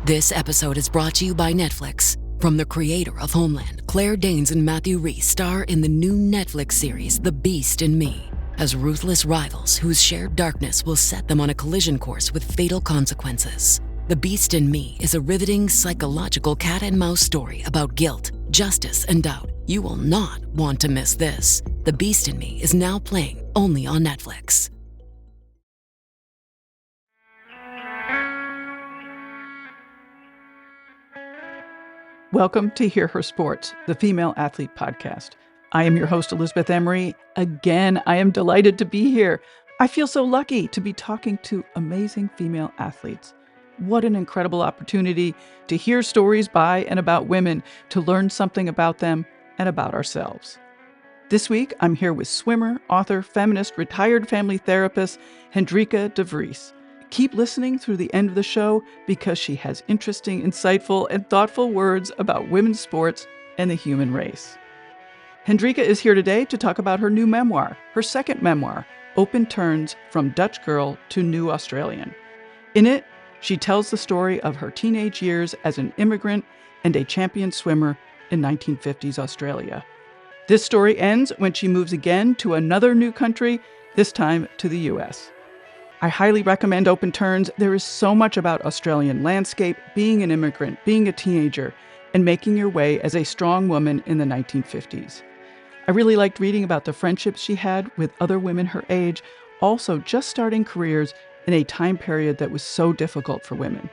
This episode is brought to you by Netflix. From the creator of Homeland, Claire Danes and Matthew Rhys star in the new Netflix series, The Beast in Me, as ruthless rivals whose shared darkness will set them on a collision course with fatal consequences. The Beast in Me is a riveting psychological cat and mouse story about guilt, justice, and doubt. You will not want to miss this. The Beast in Me is now playing only on Netflix. Welcome to Hear Her Sports, the Female Athlete Podcast. I am your host, Elizabeth Emery. Again, I am delighted to be here. I feel so lucky to be talking to amazing female athletes. What an incredible opportunity to hear stories by and about women, to learn something about them and about ourselves. This week, I'm here with swimmer, author, feminist, retired family therapist, Hendrika Vries. Keep listening through the end of the show because she has interesting, insightful, and thoughtful words about women's sports and the human race. Hendrika is here today to talk about her new memoir, her second memoir, Open Turns: From Dutch Girl to New Australian. In it, she tells the story of her teenage years as an immigrant and a champion swimmer in 1950s Australia. This story ends when she moves again to another new country, this time to the U.S. I highly recommend Open Turns. There is so much about Australian landscape, being an immigrant, being a teenager, and making your way as a strong woman in the 1950s. I really liked reading about the friendships she had with other women her age, also just starting careers in a time period that was so difficult for women.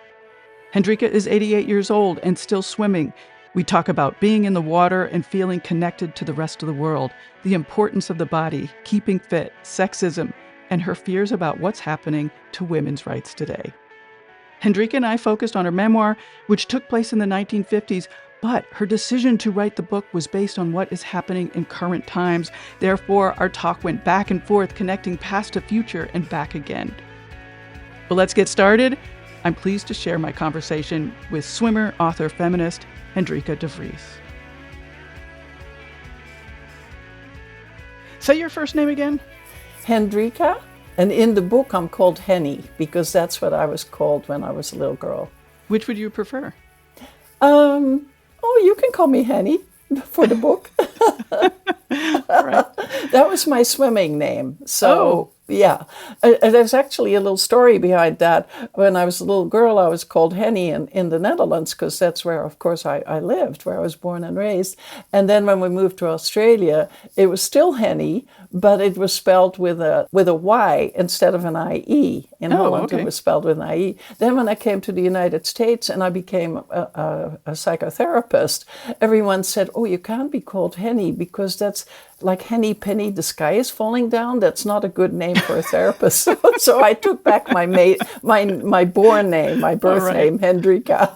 Hendrika is 88 years old and still swimming. We talk about being in the water and feeling connected to the rest of the world, the importance of the body, keeping fit, sexism, and her fears about what's happening to women's rights today. Hendrika and I focused on her memoir, which took place in the 1950s, but her decision to write the book was based on what is happening in current times. Therefore, our talk went back and forth, connecting past to future and back again. But let's get started. I'm pleased to share my conversation with swimmer, author, feminist, Hendrika Vries. Say your first name again. Hendrika, and in the book I'm called Henny because that's what I was called when I was a little girl. Which would you prefer? You can call me Henny for the book. Right. That was my swimming name. So, yeah. There's actually a little story behind that. When I was a little girl, I was called Henny in the Netherlands because that's where, of course, I lived, where I was born and raised. And then when we moved to Australia, it was still Henny, but it was spelled with a Y instead of an I-E. In Holland, It was spelled with an I-E. Then when I came to the United States and I became a psychotherapist, everyone said, you can't be called Henny because that's like Henny Penny, the sky is falling down. That's not a good name for a therapist. So I took back my born name, my birth name, Hendrika.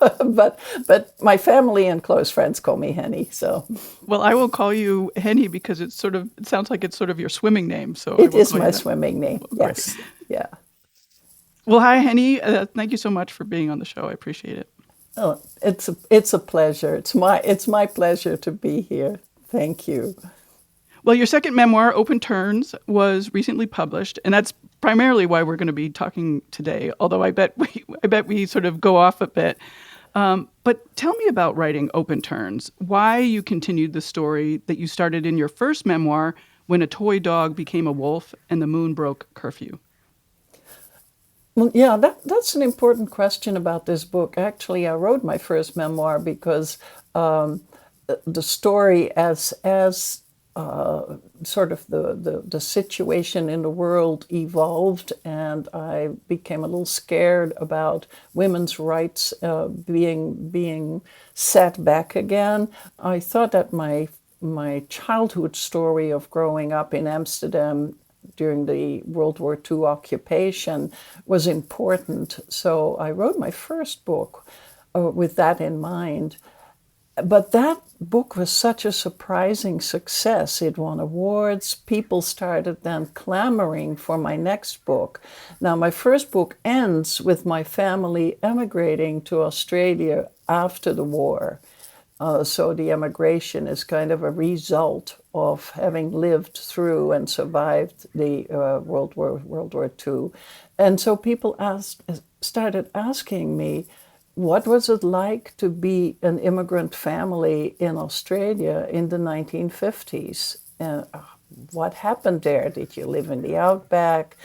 but my family and close friends call me Henny. So, well, I will call you Henny because it sounds like it's sort of your swimming name. So it is my swimming name. Yes, right. Yeah. Well, hi, Henny. Thank you so much for being on the show. I appreciate it. Oh, it's a pleasure. It's my pleasure to be here. Thank you. Well, your second memoir, Open Turns, was recently published, and that's primarily why we're going to be talking today. Although I bet we sort of go off a bit. But tell me about writing Open Turns. Why you continued the story that you started in your first memoir, when a toy dog became a wolf and the moon broke curfew. Well, yeah, that's an important question about this book. Actually, I wrote my first memoir because the story as sort of the situation in the world evolved, and I became a little scared about women's rights being set back again. I thought that my childhood story of growing up in Amsterdam during the World War II occupation was important. So I wrote my first book with that in mind. But that book was such a surprising success. It won awards. People started then clamoring for my next book. Now, my first book ends with my family emigrating to Australia after the war. So the emigration is kind of a result of having lived through and survived the World War II. And so people started asking me, what was it like to be an immigrant family in Australia in the 1950s? What happened there? Did you live in the outback?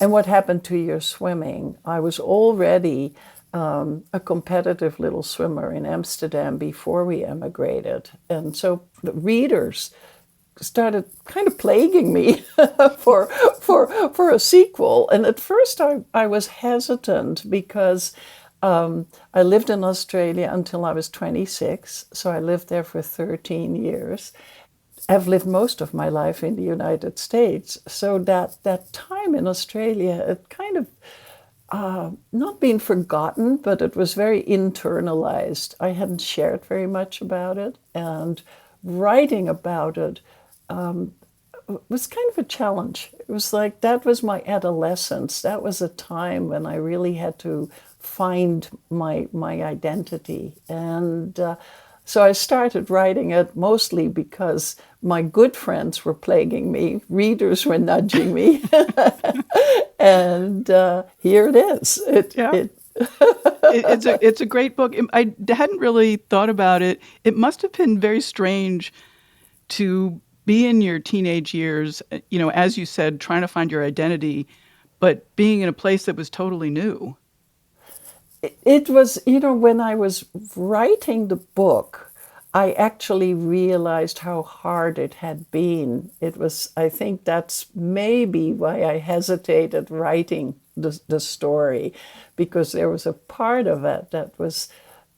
And what happened to your swimming? I was already a competitive little swimmer in Amsterdam before we emigrated. And so the readers started kind of plaguing me for, for a sequel. And at first I was hesitant because I lived in Australia until I was 26. So I lived there for 13 years. I've lived most of my life in the United States. So that time in Australia, it kind of not been forgotten, but it was very internalized. I hadn't shared very much about it, and writing about it was kind of a challenge. It was like that was my adolescence. That was a time when I really had to find my identity, and so I started writing it mostly because my good friends were plaguing me, readers were nudging me, and here it is. It's a great book. I hadn't really thought about it. It must have been very strange to be in your teenage years, as you said, trying to find your identity, but being in a place that was totally new. It was, when I was writing the book, I actually realized how hard it had been. I think that's maybe why I hesitated writing the story, because there was a part of it that was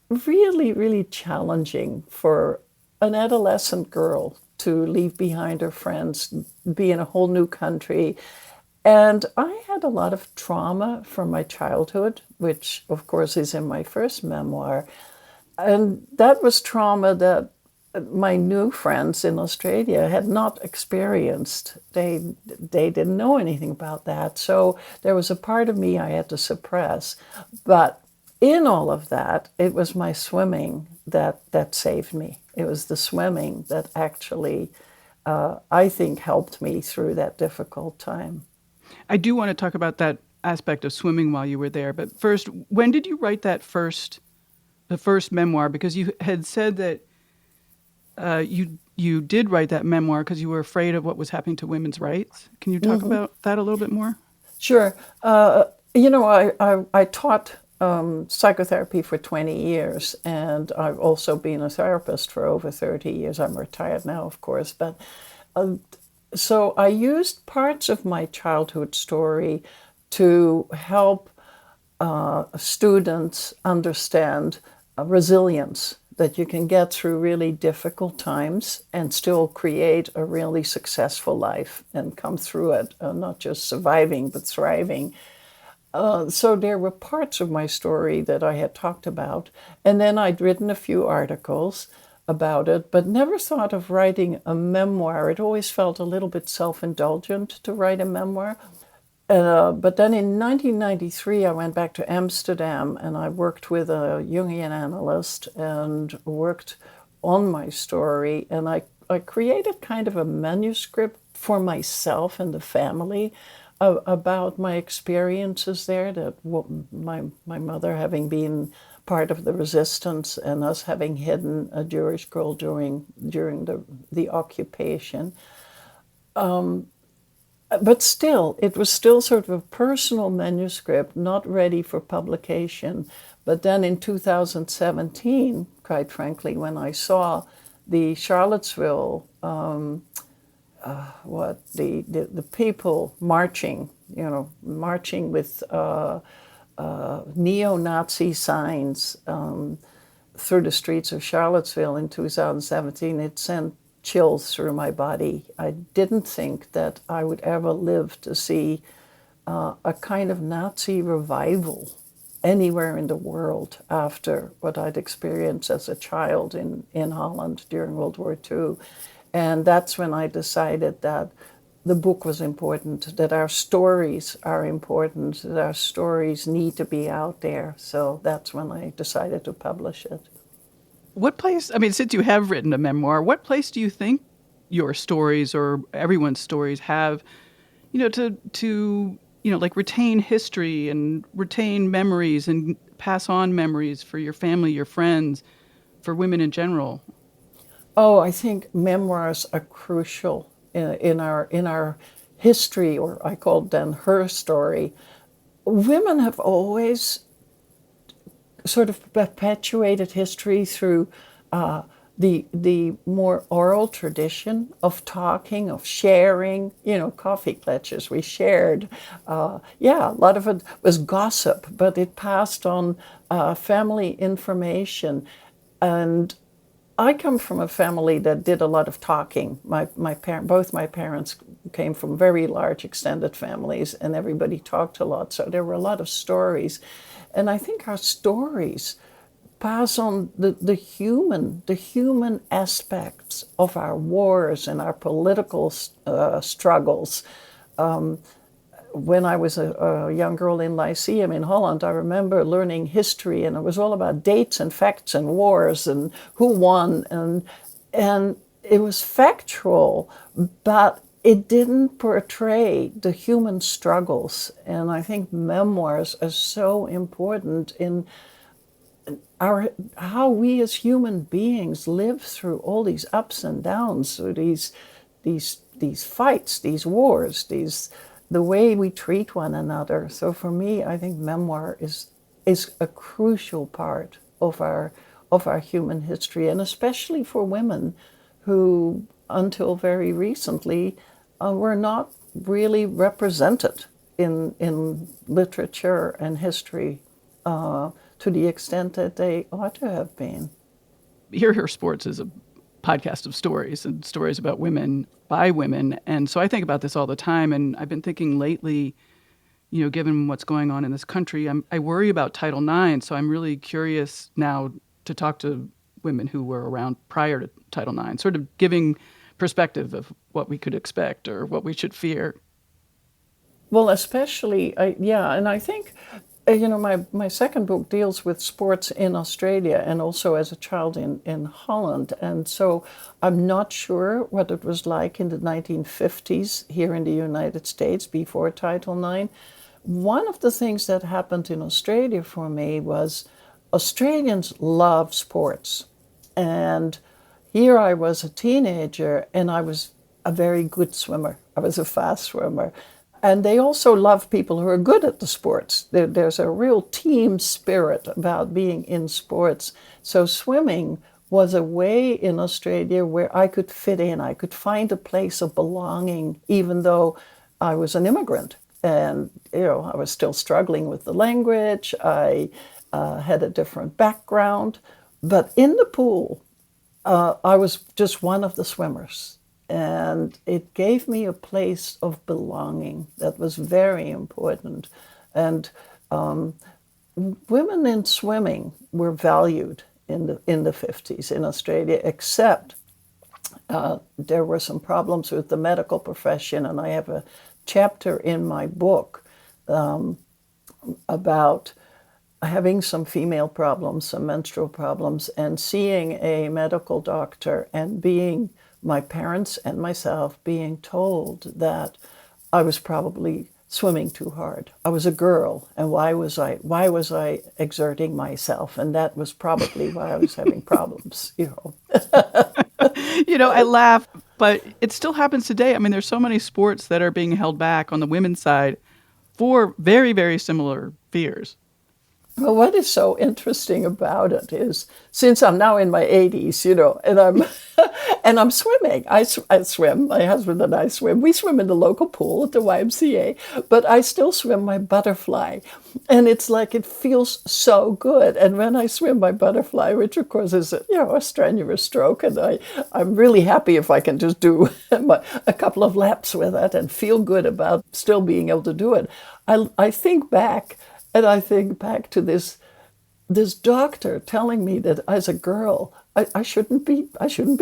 really, really challenging for an adolescent girl to leave behind her friends, be in a whole new country. And I had a lot of trauma from my childhood, which of course is in my first memoir. And that was trauma that my new friends in Australia had not experienced. They didn't know anything about that. So there was a part of me I had to suppress. But in all of that, it was my swimming that saved me. It was the swimming that actually, I think, helped me through that difficult time. I do want to talk about that aspect of swimming while you were there. But first, when did you write the first memoir? Because you had said that you did write that memoir because you were afraid of what was happening to women's rights. Can you talk about that a little bit more? Sure. I taught psychotherapy for 20 years, and I've also been a therapist for over 30 years. I'm retired now, of course, but so I used parts of my childhood story to help students understand resilience, that you can get through really difficult times and still create a really successful life and come through it, not just surviving, but thriving. So there were parts of my story that I had talked about. And then I'd written a few articles about it, but never thought of writing a memoir. It always felt a little bit self-indulgent to write a memoir. But then in 1993, I went back to Amsterdam and I worked with a Jungian analyst and worked on my story. And I created kind of a manuscript for myself and the family about my experiences there, that my mother having been part of the resistance and us having hidden a Jewish girl during the occupation. But still, it was still sort of a personal manuscript, not ready for publication. But then in 2017, quite frankly, when I saw the Charlottesville, the people marching, marching with neo-Nazi signs through the streets of Charlottesville in 2017, it sent chills through my body. I didn't think that I would ever live to see a kind of Nazi revival anywhere in the world after what I'd experienced as a child in Holland during World War II. And that's when I decided that the book was important, that our stories are important, that our stories need to be out there. So that's when I decided to publish it. What place, since you have written a memoir, what place do you think your stories or everyone's stories have, to like retain history and retain memories and pass on memories for your family, your friends, for women in general? Oh, I think memoirs are crucial in our history, or I call it then her story. Women have always sort of perpetuated history through the more oral tradition of talking, of sharing. Coffee clutches we shared. Yeah, a lot of it was gossip, but it passed on family information. And I come from a family that did a lot of talking. Both my parents came from very large extended families, and everybody talked a lot. So there were a lot of stories, and I think our stories pass on the human aspects of our wars and our political struggles. When I was a young girl in Lyceum in Holland, I remember learning history, and it was all about dates and facts and wars and who won, and it was factual, but it didn't portray the human struggles. And I think memoirs are so important in how we as human beings live through all these ups and downs, so these fights, these wars, the way we treat one another. So for me, I think memoir is a crucial part of our human history, and especially for women who, until very recently, were not really represented in literature and history to the extent that they ought to have been. Hear Her Sports is a podcast of stories and stories about women by women. And so I think about this all the time. And I've been thinking lately, given what's going on in this country, I worry about Title IX. So I'm really curious now to talk to women who were around prior to Title IX, sort of giving perspective of what we could expect or what we should fear. Well, especially, and I think, my second book deals with sports in Australia and also as a child in Holland. And so I'm not sure what it was like in the 1950s here in the United States before Title IX. One of the things that happened in Australia for me was Australians love sports. And here I was a teenager, and I was a very good swimmer. I was a fast swimmer. And they also love people who are good at the sports. There's a real team spirit about being in sports. So swimming was a way in Australia where I could fit in. I could find a place of belonging, even though I was an immigrant. And, I was still struggling with the language. I had a different background. But in the pool, I was just one of the swimmers. And it gave me a place of belonging that was very important. And women in swimming were valued in the 50s in Australia, except there were some problems with the medical profession. And I have a chapter in my book about having some female problems, some menstrual problems, and seeing a medical doctor and being my parents and myself being told that I was probably swimming too hard. I was a girl, and why was I exerting myself? And that was probably why I was having problems, I laugh, but it still happens today. I mean, there's so many sports that are being held back on the women's side for very, very similar fears. Well, what is so interesting about it is, since I'm now in my 80s, and I'm swimming. I swim. My husband and I swim. We swim in the local pool at the YMCA, but I still swim my butterfly, and it's like it feels so good. And when I swim my butterfly, which of course is a strenuous stroke, and I'm really happy if I can just do a couple of laps with it and feel good about still being able to do it. I think back. And I think back to this doctor telling me that as a girl I shouldn't be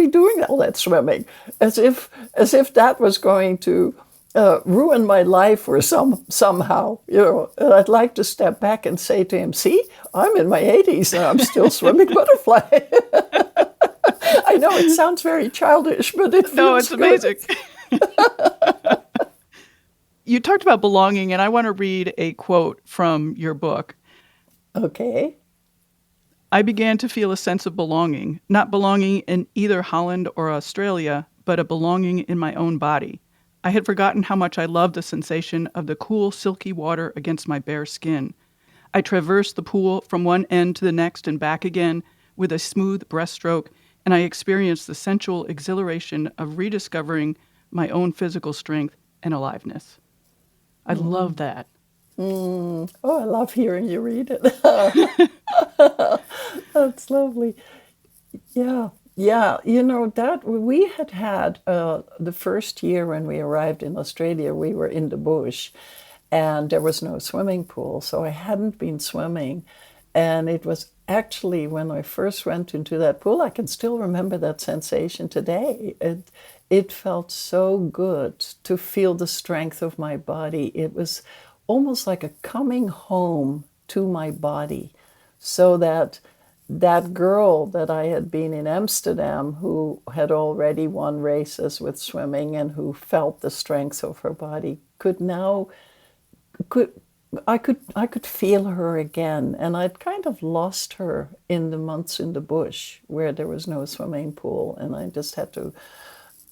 doing all that swimming, as if that was going to ruin my life or somehow. And I'd like to step back and say to him, "See, I'm in my 80s and I'm still swimming butterfly." I know it sounds very childish, but it feels No, it's good. amazing. You talked about belonging, and I want to read a quote from your book. Okay. I began to feel a sense of belonging, not belonging in either Holland or Australia, but a belonging in my own body. I had forgotten how much I loved the sensation of the cool, silky water against my bare skin. I traversed the pool from one end to the next and back again with a smooth breaststroke, and I experienced the sensual exhilaration of rediscovering my own physical strength and aliveness. I love that. Oh, I love hearing you read it. That's lovely. Yeah. Yeah, that we had the first year when we arrived in Australia, we were in the bush and there was no swimming pool. So I hadn't been swimming. And it was actually when I first went into that pool, I can still remember that sensation today. It felt so good to feel the strength of my body. It was almost like a coming home to my body, so that girl that I had been in Amsterdam, who had already won races with swimming and who felt the strength of her body, could I could feel her again. And I'd kind of lost her in the months in the bush where there was no swimming pool, and I just had to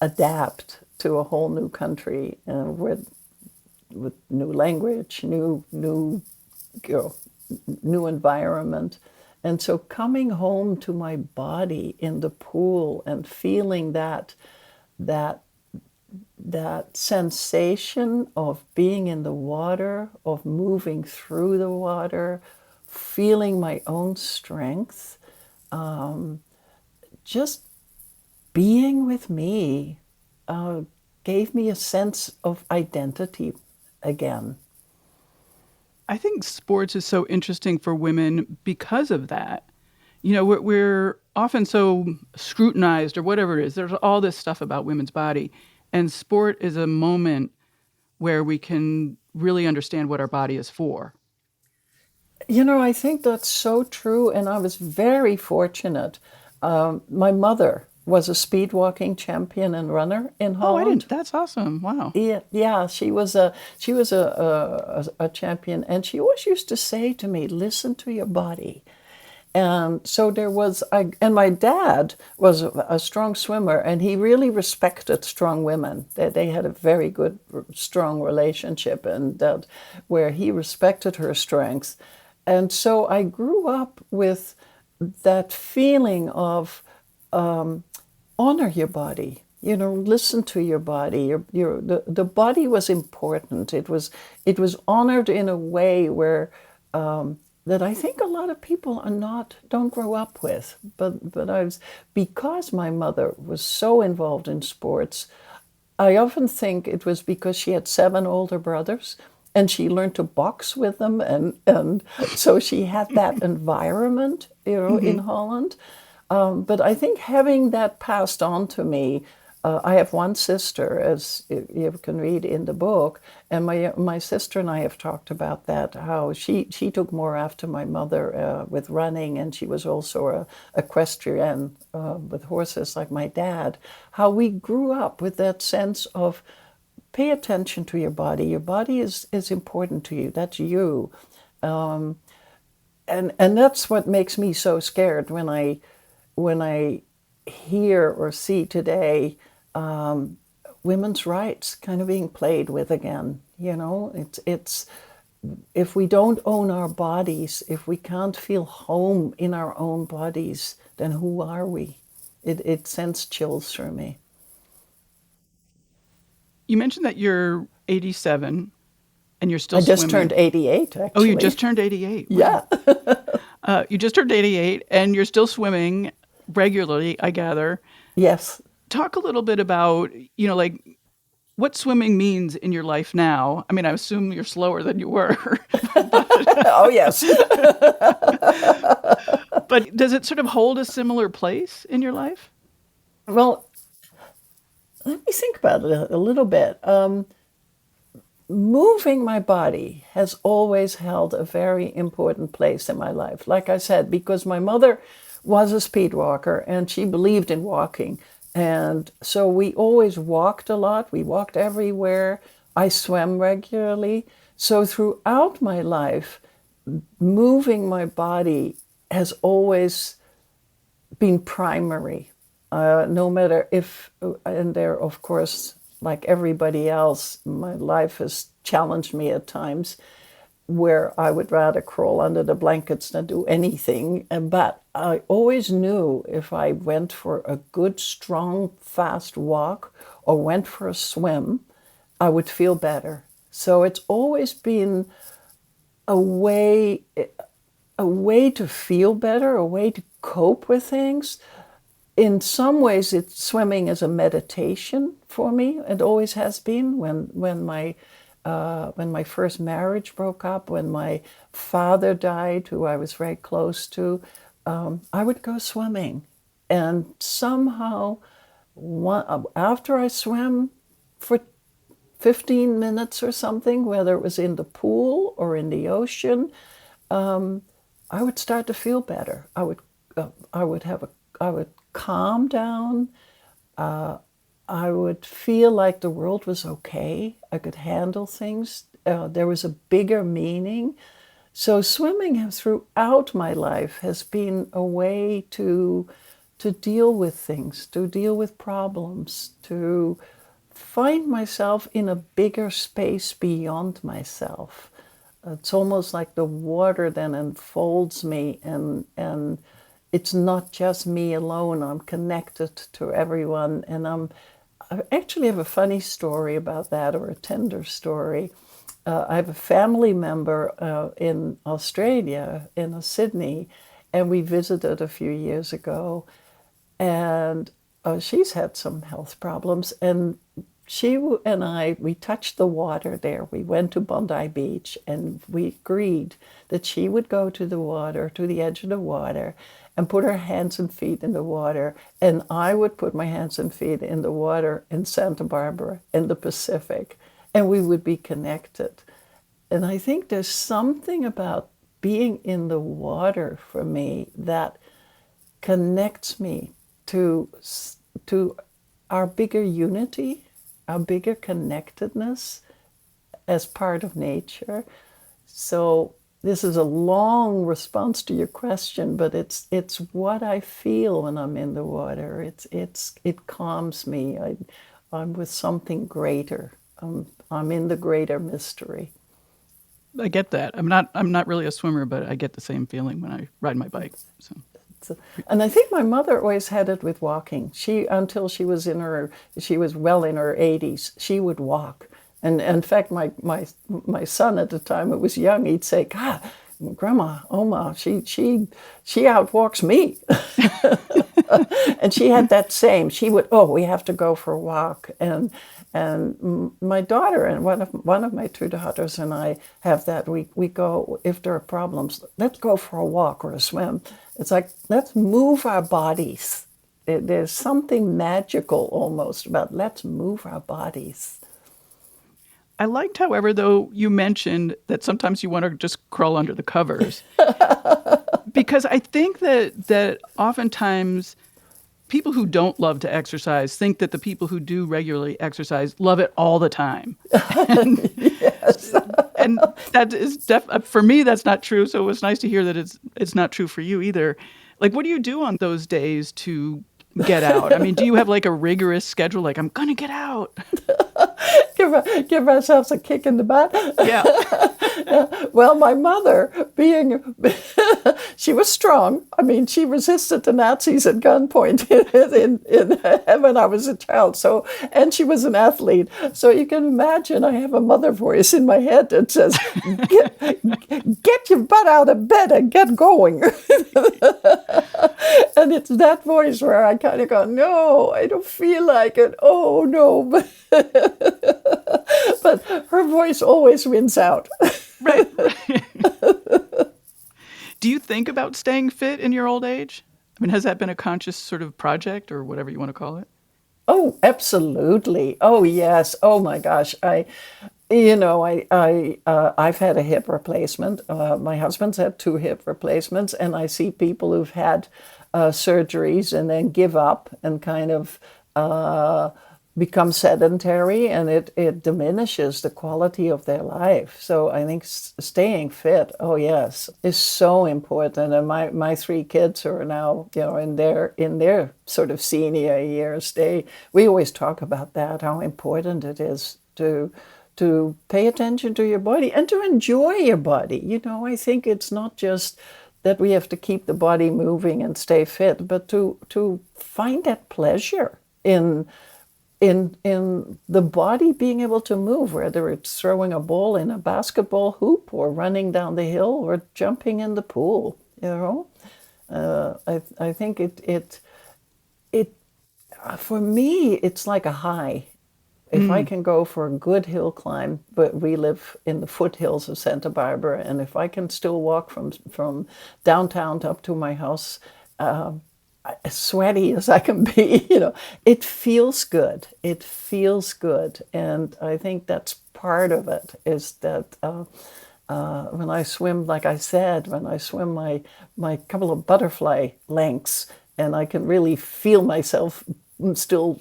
adapt to a whole new country with new language, new environment. And so coming home to my body in the pool and feeling that sensation of being in the water, of moving through the water, feeling my own strength, just being with me gave me a sense of identity again. I think sports is so interesting for women because of that. We're often so scrutinized or whatever it is. There's all this stuff about women's body. And sport is a moment where we can really understand what our body is for. I think that's so true. And I was very fortunate. My mother was a speed walking champion and runner in Oh, I Holland. didn't. That's awesome. Wow. Yeah, she was a champion, and she always used to say to me, "Listen to your body." And so and my dad was a strong swimmer, and he really respected strong women. They had a very good, strong relationship, and where he respected her strengths. And so I grew up with that feeling of honor your body. Listen to your body. The body was important. It was honored in a way where that I think a lot of people don't grow up with. But because my mother was so involved in sports, I often think it was because she had 7 older brothers and she learned to box with them, and so she had that environment, in Holland. But I think having that passed on to me, I have one sister, as you can read in the book, and my sister and I have talked about that, how she took more after my mother with running, and she was also a equestrian with horses like my dad, how we grew up with that sense of pay attention to your body. Your body is important to you. That's you. And that's what makes me so scared when I hear or see today women's rights kind of being played with again. It's if we don't own our bodies, if we can't feel home in our own bodies, then who are we? It sends chills through me. You mentioned that you're 87 and you're still I just swimming. turned 88, actually. Oh, you just turned 88. Yeah. You just turned 88 and you're still swimming regularly, I gather. Yes. Talk a little bit about, what swimming means in your life now. I mean, I assume you're slower than you were. Oh, yes. But does it sort of hold a similar place in your life? Well, let me think about it a little bit. Moving my body has always held a very important place in my life. Like I said, because my mother was a speed walker and she believed in walking. And so we always walked a lot. We walked everywhere. I swam regularly. So throughout my life, moving my body has always been primary. No matter if, and there, of course, like everybody else, my life has challenged me at times where I would rather crawl under the blankets than do anything. But I always knew if I went for a good, strong, fast walk or went for a swim, I would feel better. So it's always been a way to feel better, a way to cope with things. In some ways, it's swimming as a meditation for me. It always has been. When my first marriage broke up, when my father died, who I was very close to, I would go swimming, and somehow, after I swam for 15 minutes or something, whether it was in the pool or in the ocean, I would start to feel better. I would calm down. I would feel like the world was okay. I could handle things. There was a bigger meaning. So swimming throughout my life has been a way to deal with things, to deal with problems, to find myself in a bigger space beyond myself. It's almost like the water then enfolds me, and it's not just me alone. I'm connected to everyone, and I actually have a funny story about that, or a tender story. I have a family member in Australia, in Sydney, and we visited a few years ago, and she's had some health problems, and she and we touched the water there. We went to Bondi Beach, and we agreed that she would go to the water, to the edge of the water, and put her hands and feet in the water, and I would put my hands and feet in the water in Santa Barbara, in the Pacific, and we would be connected. And I think there's something about being in the water for me that connects me to our bigger unity, our bigger connectedness as part of nature. So this is a long response to your question, but it's what I feel when I'm in the water. It calms me. I'm with something greater. I'm in the greater mystery. I get that. I'm not really a swimmer, but I get the same feeling when I ride my bike. So. And I think my mother always had it with walking. Until she was well in her 80s, she would walk. And in fact, my son at the time, who was young, he'd say, "God, Grandma, Oma, she outwalks me." And she had that same. She would, we have to go for a walk. And my daughter and one of my two daughters and I have that. We go, if there are problems, let's go for a walk or a swim. It's like, let's move our bodies. There's something magical almost about let's move our bodies. I liked, however, though, you mentioned that sometimes you want to just crawl under the covers. Because I think that oftentimes people who don't love to exercise think that the people who do regularly exercise love it all the time. And, Yes. and that is for me, that's not true. So it was nice to hear that it's not true for you either. Like, what do you do on those days to get out? I mean, do you have like a rigorous schedule? Like, I'm going to get out. Give ourselves a kick in the butt. Yeah. Well, my mother, she was strong. I mean, she resisted the Nazis at gunpoint when I was a child. So, and she was an athlete. So you can imagine, I have a mother voice in my head that says, "Get your butt out of bed and get going." And it's that voice where I kind of go, "No, I don't feel like it. Oh no." But her voice always wins out. Right. Do you think about staying fit in your old age? I mean, has that been a conscious sort of project or whatever you want to call it? Oh, absolutely. Oh, yes. Oh my gosh. I've had a hip replacement. My husband's had 2 hip replacements, and I see people who've had surgeries and then give up and kind of become sedentary, and it diminishes the quality of their life. So I think staying fit, oh yes, is so important. And my three kids are now, in their sort of senior years. We always talk about that, how important it is to pay attention to your body and to enjoy your body. I think it's not just that we have to keep the body moving and stay fit, but to find that pleasure in the body being able to move, whether it's throwing a ball in a basketball hoop or running down the hill or jumping in the pool. I think it for me, it's like a high. If I can go for a good hill climb, but we live in the foothills of Santa Barbara, and if I can still walk from downtown up to my house, as sweaty as I can be, it feels good. It feels good, and I think that's part of it. Is that when I swim, like I said, when I swim my couple of butterfly lengths, and I can really feel myself still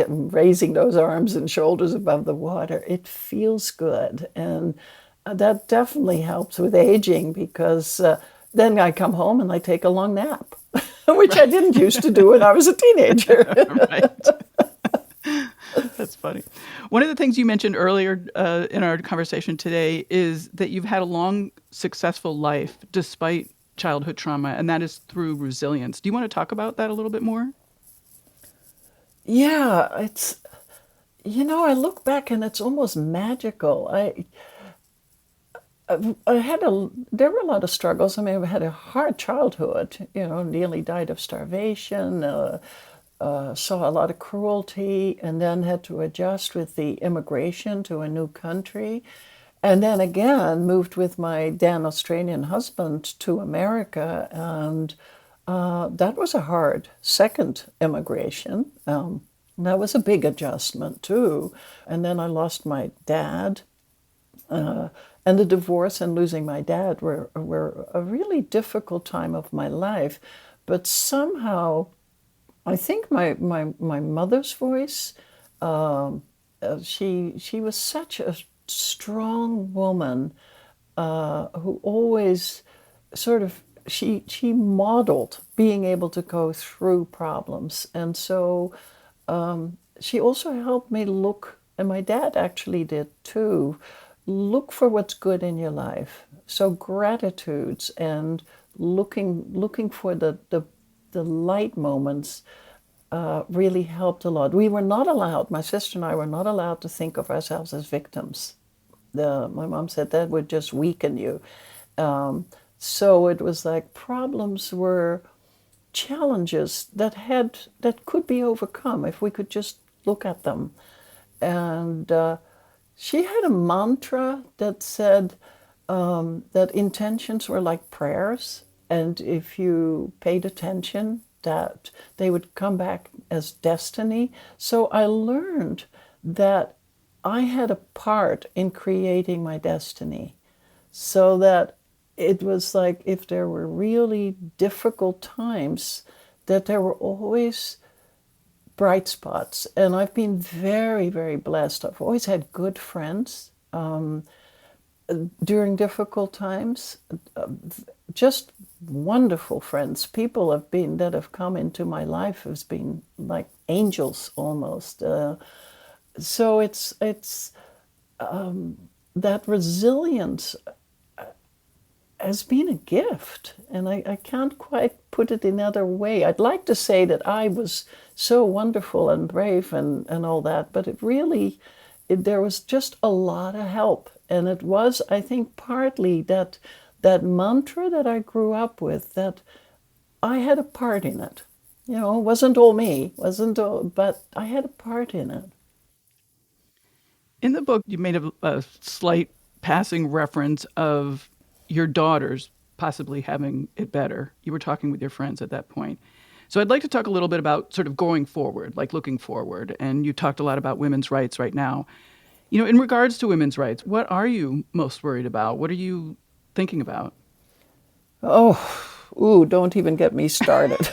raising those arms and shoulders above the water, it feels good. And that definitely helps with aging, because then I come home and I take a long nap, which I didn't used to do when I was a teenager. Right. That's funny. One of the things you mentioned earlier in our conversation today is that you've had a long, successful life despite childhood trauma, and that is through resilience. Do you want to talk about that a little bit more? Yeah, I look back and it's almost magical. There were a lot of struggles. I mean, I had a hard childhood, nearly died of starvation, saw a lot of cruelty, and then had to adjust with the immigration to a new country. And then again, moved with my then Australian husband to America, and that was a hard second immigration. That was a big adjustment too. And then I lost my dad, and the divorce and losing my dad were a really difficult time of my life. But somehow, I think my mother's voice, she was such a strong woman who always sort of, she modeled being able to go through problems. And so she also helped me look, and my dad actually did too, look for what's good in your life. So gratitudes and looking for the light moments really helped a lot. We were not allowed, my sister and I were not allowed to think of ourselves as victims. My mom said that would just weaken you. So it was like problems were challenges that could be overcome if we could just look at them. And she had a mantra that said that intentions were like prayers, and if you paid attention, that they would come back as destiny. So I learned that I had a part in creating my destiny, so that it was like if there were really difficult times, that there were always bright spots. And I've been very, very blessed. I've always had good friends during difficult times, just wonderful friends. People that have come into my life has been like angels almost. So it's that resilience has been a gift, and I can't quite put it another way. I'd like to say that I was so wonderful and brave and all that, but there was just a lot of help. And it was, I think, partly that mantra that I grew up with, that I had a part in it. It wasn't all me, but I had a part in it. In the book, you made a slight passing reference of your daughters possibly having it better. You were talking with your friends at that point. So I'd like to talk a little bit about sort of going forward, like looking forward. And you talked a lot about women's rights right now. In regards to women's rights, what are you most worried about? What are you thinking about? Oh, don't even get me started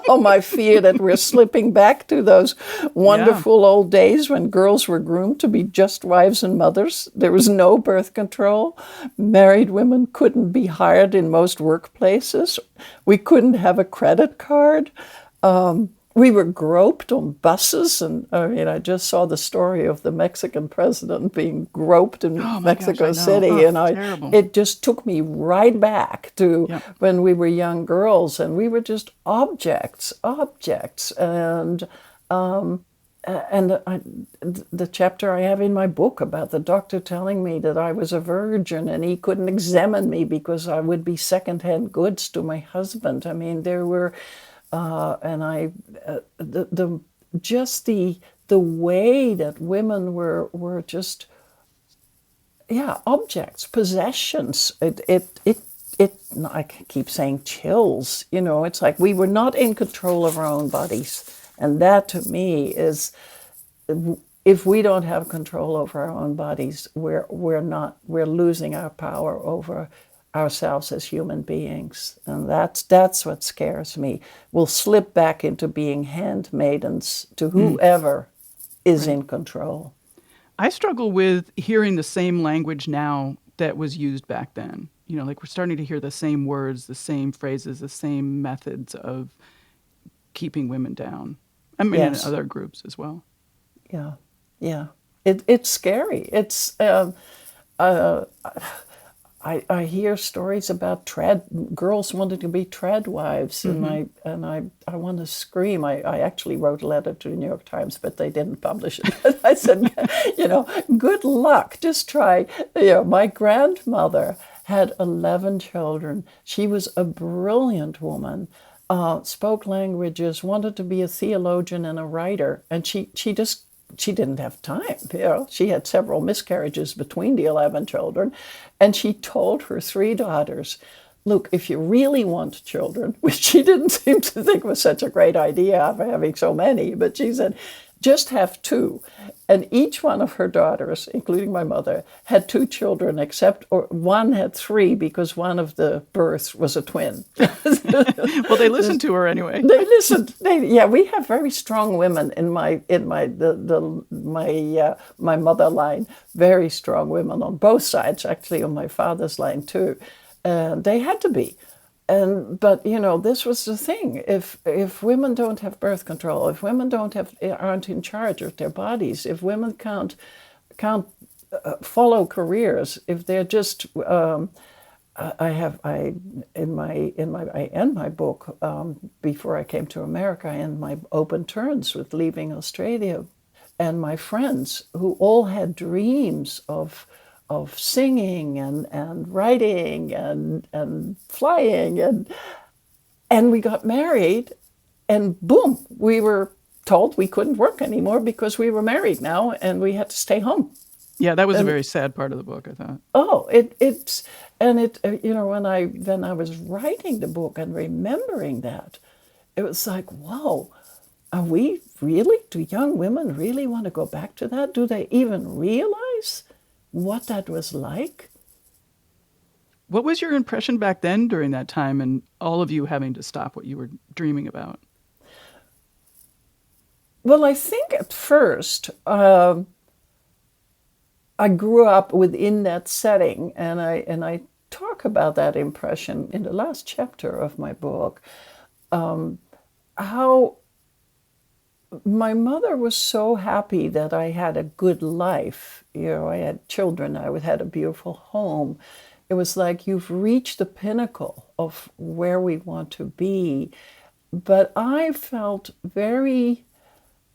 on my fear that we're slipping back to those wonderful old days when girls were groomed to be just wives and mothers. There was no birth control. Married women couldn't be hired in most workplaces. We couldn't have a credit card. We were groped on buses, and I just saw the story of the Mexican president being groped in Mexico City, and it just took me right back to when we were young girls, and we were just objects, and the chapter I have in my book about the doctor telling me that I was a virgin and he couldn't examine me because I would be secondhand goods to my husband. I mean, there were. The way that women were just objects, possessions. I keep saying chills. It's like we were not in control of our own bodies, and that to me is, if we don't have control over our own bodies, we're losing our power over ourselves as human beings, and that's what scares me. We'll slip back into being handmaidens to whoever is in control. I struggle with hearing the same language now that was used back then. Like we're starting to hear the same words, the same phrases, the same methods of keeping women down. I mean, in other groups as well. Yeah. It's scary. It's. I hear stories about girls wanting to be trad wives, and I want to scream. I actually wrote a letter to the New York Times, but they didn't publish it. I said, good luck. Just try. My grandmother had 11 children. She was a brilliant woman. Spoke languages, wanted to be a theologian and a writer, and she didn't have time. She had several miscarriages between the 11 children, and she told her 3 daughters, look, if you really want children, which she didn't seem to think was such a great idea after having so many, but she said, just have 2. And each one of her daughters, including my mother, had 2 children, or one had 3 because one of the births was a twin. Well, they listened to her anyway. They listened. We have very strong women in my mother line. Very strong women on both sides, actually on my father's line too. They had to be. But this was the thing. If women don't have birth control, if women aren't in charge of their bodies, if women can't follow careers, if they're just I end my book before I came to America, I end my open terms with leaving Australia, and my friends who all had dreams of singing and writing and flying and we got married, and boom, we were told we couldn't work anymore because we were married now and we had to stay home. Yeah, that was a very sad part of the book, I thought. Oh, when I was writing the book and remembering that, it was like, wow, do young women really want to go back to that? Do they even realize what that was like? What was your impression back then during that time, and all of you having to stop what you were dreaming about? Well, I think at first, I grew up within that setting, and I talk about that impression in the last chapter of my book, how my mother was so happy that I had a good life. I had children, I had a beautiful home. It was like, you've reached the pinnacle of where we want to be. But I felt very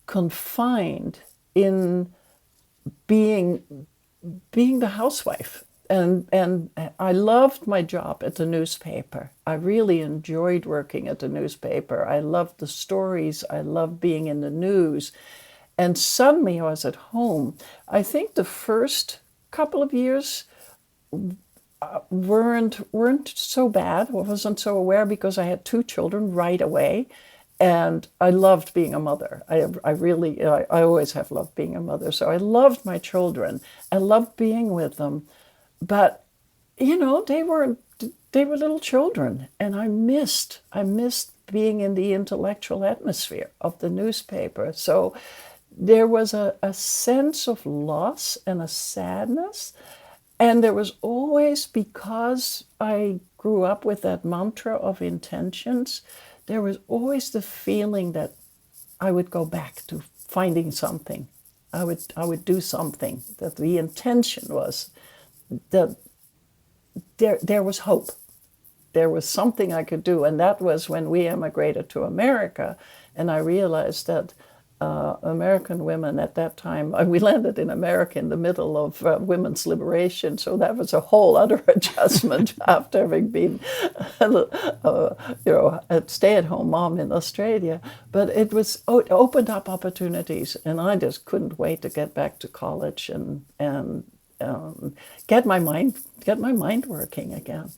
confined in being the housewife. And I loved my job at the newspaper. I really enjoyed working at the newspaper. I loved the stories. I loved being in the news. And suddenly I was at home. I think the first couple of years weren't so bad. I wasn't so aware because I had 2 children right away. And I loved being a mother. I always have loved being a mother. So I loved my children. I loved being with them. But, they weren't they were little children, and I missed being in the intellectual atmosphere of the newspaper. So there was a sense of loss and a sadness. And there was always, because I grew up with that mantra of intentions, there was always the feeling that I would go back to finding something. I would do something. That the intention was that there was hope. There was something I could do. And that was when we emigrated to America. And I realized that American women at that time, we landed in America in the middle of women's liberation. So that was a whole other adjustment after having been, a stay-at-home mom in Australia. But it opened up opportunities. And I just couldn't wait to get back to college and get my mind working again.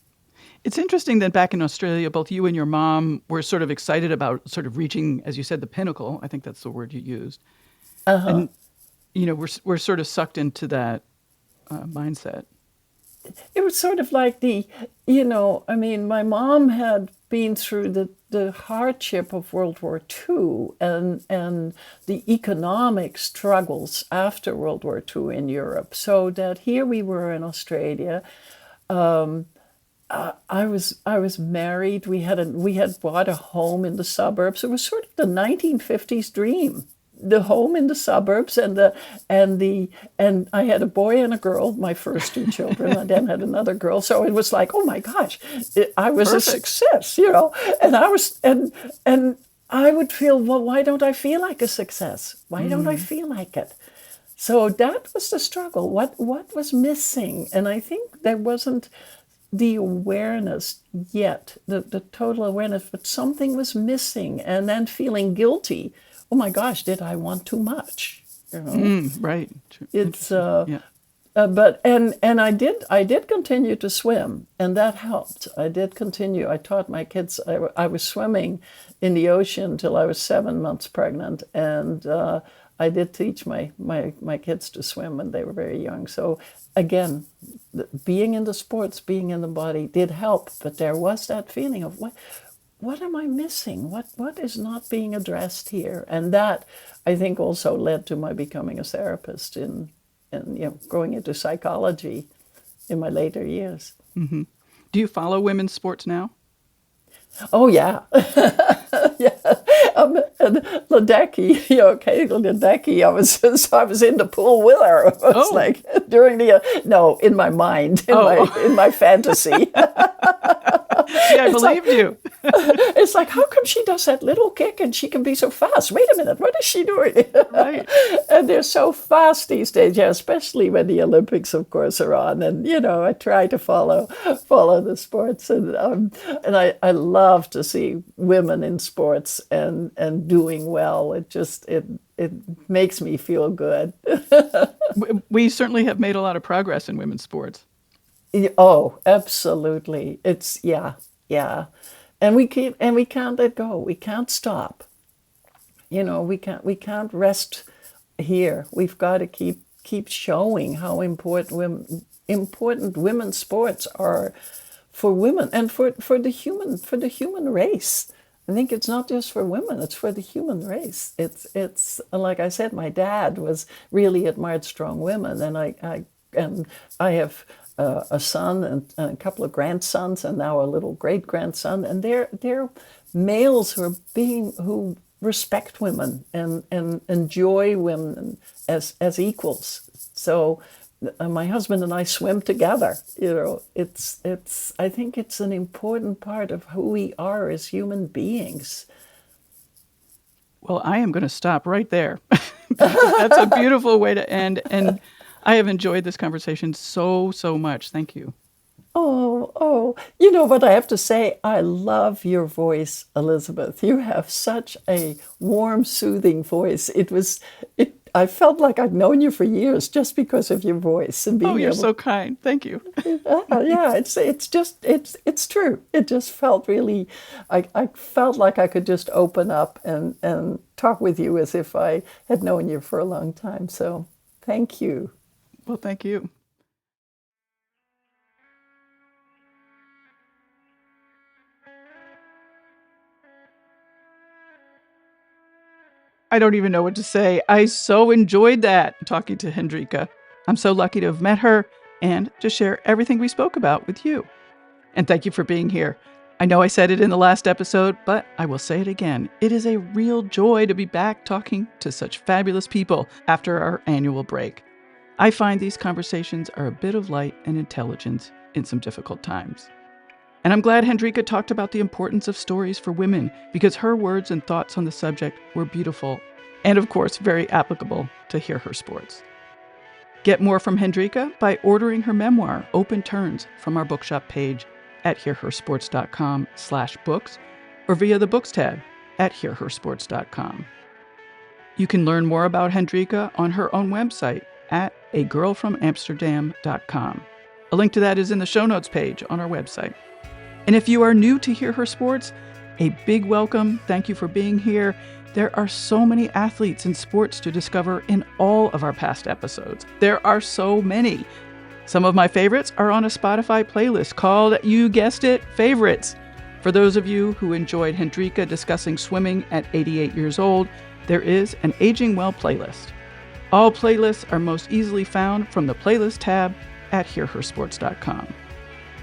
It's interesting that back in Australia, both you and your mom were sort of excited about sort of reaching, as you said, the pinnacle. I think that's the word you used. And, we're sort of sucked into that mindset. It was sort of like my mom had been through the hardship of World War II and the economic struggles after World War II in Europe. So that here we were in Australia. I was married. We had bought a home in the suburbs. It was sort of the 1950s dream. The home in the suburbs and I had a boy and a girl, my first two children. I then had another girl. So it was like, oh my gosh, I was Perfect. a success, And I was and I would feel, well, why don't I feel like a success? Why don't I feel like it? So that was the struggle. What was missing? And I think there wasn't the awareness yet, the total awareness, but something was missing. And then feeling guilty. Oh my gosh, did I want too much? Right. It's Yeah. but I did continue to swim, and that helped. I did continue. I taught my kids. I was swimming in the ocean till I was 7 months pregnant, and I did teach my kids to swim when they were very young. So again, being in the sports, being in the body did help, but there was that feeling of what am I missing? What is not being addressed here? And that, I think, also led to my becoming a therapist and going into psychology in my later years. Mm-hmm. Do you follow women's sports now? Oh, yeah. Yeah. And Ledecky, Ledecky, I was in the pool with her. It was like during in my mind, in my fantasy. Yeah, I believed you. It's like, how come she does that little kick and she can be so fast? Wait a minute, what is she doing? Right. And they're so fast these days, especially when the Olympics, of course, are on. And, I try to follow the sports. And I love to see women in sports and doing well. It makes me feel good. We certainly have made a lot of progress in women's sports. Oh, absolutely. It's yeah. And we can't let go. We can't stop. We can't rest here. We've got to keep showing how important women's sports are for women and for the human race. I think it's not just for women, it's for the human race. It's like I said, my dad really admired strong women, and I have a son and a couple of grandsons, and now a little great grandson, and they're males who respect women and enjoy women as equals. So my husband and I swim together. I think it's an important part of who we are as human beings. Well, I am going to stop right there. That's a beautiful way to end. And I have enjoyed this conversation so much. Thank you. Oh, what I have to say, I love your voice, Elizabeth. You have such a warm, soothing voice. I felt like I'd known you for years just because of your voice and being you're so kind. Thank you. Yeah, it's true. It just felt really, I felt like I could just open up and talk with you as if I had known you for a long time. So thank you. Well, thank you. I don't even know what to say. I so enjoyed that, talking to Hendrika. I'm so lucky to have met her and to share everything we spoke about with you. And thank you for being here. I know I said it in the last episode, but I will say it again. It is a real joy to be back talking to such fabulous people after our annual break. I find these conversations are a bit of light and intelligence in some difficult times. And I'm glad Hendrika talked about the importance of stories for women, because her words and thoughts on the subject were beautiful and, of course, very applicable to Hear Her Sports. Get more from Hendrika by ordering her memoir, Open Turns, from our bookshop page at hearhersports.com/books or via the books tab at hearhersports.com. You can learn more about Hendrika on her own website at agirlfromamsterdam.com. A link to that is in the show notes page on our website. And if you are new to Hear Her Sports, a big welcome. Thank you for being here. There are so many athletes and sports to discover in all of our past episodes. There are so many. Some of my favorites are on a Spotify playlist called, you guessed it, Favorites. For those of you who enjoyed Hendrika discussing swimming at 88 years old, there is an Aging Well playlist. All playlists are most easily found from the playlist tab at hearhersports.com.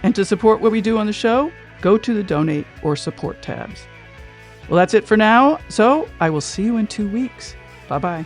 And to support what we do on the show, go to the donate or support tabs. Well, that's it for now. So I will see you in 2 weeks. Bye-bye.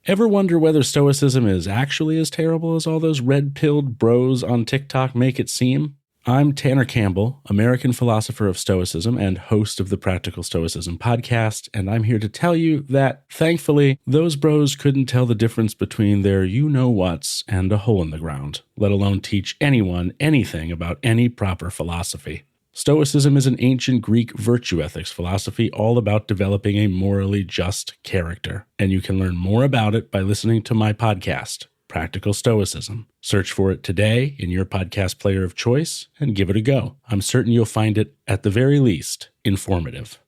Ever wonder whether Stoicism is actually as terrible as all those red-pilled bros on TikTok make it seem? I'm Tanner Campbell, American philosopher of Stoicism and host of the Practical Stoicism podcast, and I'm here to tell you that, thankfully, those bros couldn't tell the difference between their you-know-whats and a hole in the ground, let alone teach anyone anything about any proper philosophy. Stoicism is an ancient Greek virtue ethics philosophy all about developing a morally just character, and you can learn more about it by listening to my podcast, Practical Stoicism. Search for it today in your podcast player of choice and give it a go. I'm certain you'll find it, at the very least, informative.